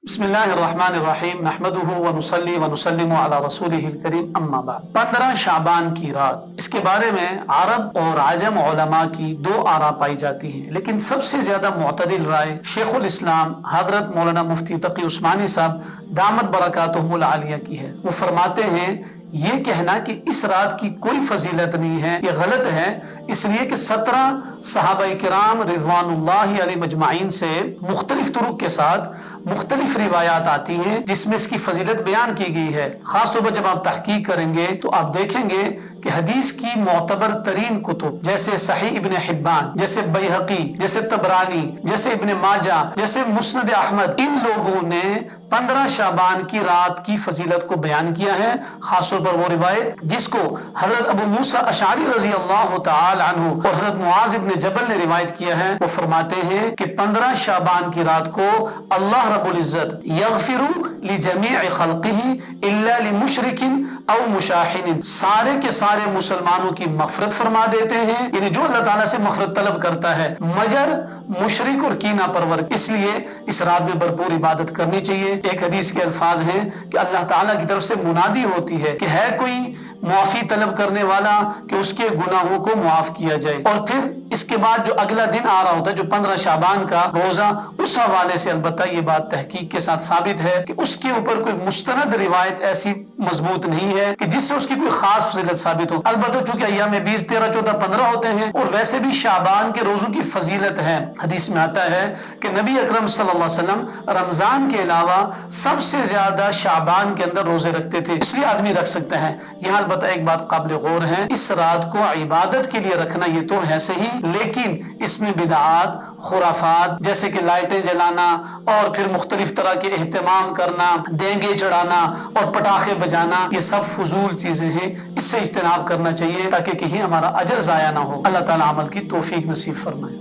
بسم اللہ الرحمن الرحیم نحمدہ ونصلی ونسلم علی رسولہ الکریم اما بعد 15 شعبان کی رات، اس کے بارے میں عرب اور عجم علماء کی دو آراء پائی جاتی ہیں، لیکن سب سے زیادہ معتدل رائے شیخ الاسلام حضرت مولانا مفتی تقی عثمانی صاحب دامت برکاتہم العالیہ کی ہے۔ وہ فرماتے ہیں یہ کہنا کہ اس رات کی کوئی فضیلت نہیں ہے یہ غلط ہے، اس لیے کہ 17 صحابہ کرام رضوان اللہ علیہ مجمعین سے مختلف طرق کے ساتھ مختلف روایات آتی ہیں جس میں اس کی فضیلت بیان کی گئی ہے۔ خاص طور پر جب آپ تحقیق کریں گے تو آپ دیکھیں گے کہ حدیث کی معتبر ترین کتب جیسے صحیح ابن حبان، جیسے بیہقی، جیسے طبرانی، جیسے ابن ماجہ، جیسے مسند احمد، ان لوگوں نے 15 شعبان کی رات کی فضیلت کو بیان کیا ہے۔ خاص طور پر وہ روایت جس کو حضرت ابو موسیٰ اشعری رضی اللہ تعالی عنہ اور حضرت معاذ بن جبل نے روایت کیا ہے، وہ فرماتے ہیں کہ 15 شعبان کی رات کو اللہ رب العزت یغفر لجمیع خلقہ الا لمشرک او مشاحن، سارے کے سارے مسلمانوں کی مغفرت فرما دیتے ہیں، یعنی جو اللہ تعالیٰ سے مغفرت طلب کرتا ہے مگر مشرک اور کینہ پرور، اس لیے اس رات میں بھرپور عبادت کرنی چاہیے۔ ایک حدیث کے الفاظ ہیں کہ اللہ تعالیٰ کی طرف سے منادی ہوتی ہے کہ ہے کوئی معافی طلب کرنے والا کہ اس کے گناہوں کو معاف کیا جائے، اور پھر اس کے بعد جو اگلا دن آ رہا ہوتا ہے جو 15 شعبان کا روزہ، اس حوالے سے البتہ یہ بات تحقیق کے ساتھ ثابت ہے کہ اس کے اوپر کوئی مستند روایت ایسی مضبوط نہیں ہے کہ جس سے اس کی کوئی خاص فضیلت ثابت ہو۔ البتہ چونکہ ایام 20، 13، 14، 15 ہوتے ہیں اور ویسے بھی شعبان کے روزوں کی فضیلت ہے۔ حدیث میں آتا ہے کہ نبی اکرم صلی اللہ علیہ وسلم رمضان کے علاوہ سب سے زیادہ شعبان کے اندر روزے رکھتے تھے، اس لیے آدمی رکھ سکتا ہے۔ یہاں البتہ ایک بات قابل غور ہے، اس رات کو عبادت کے لیے رکھنا یہ تو ہے صحیح، لیکن اس میں بدعات، خرافات جیسے کہ لائٹیں جلانا اور پھر مختلف طرح کے اہتمام کرنا، دینگے چڑھانا اور پٹاخے بجانا، یہ سب فضول چیزیں ہیں، اس سے اجتناب کرنا چاہیے تاکہ کہیں ہمارا اجر ضائع نہ ہو۔ اللہ تعالیٰ عمل کی توفیق نصیب فرمائے۔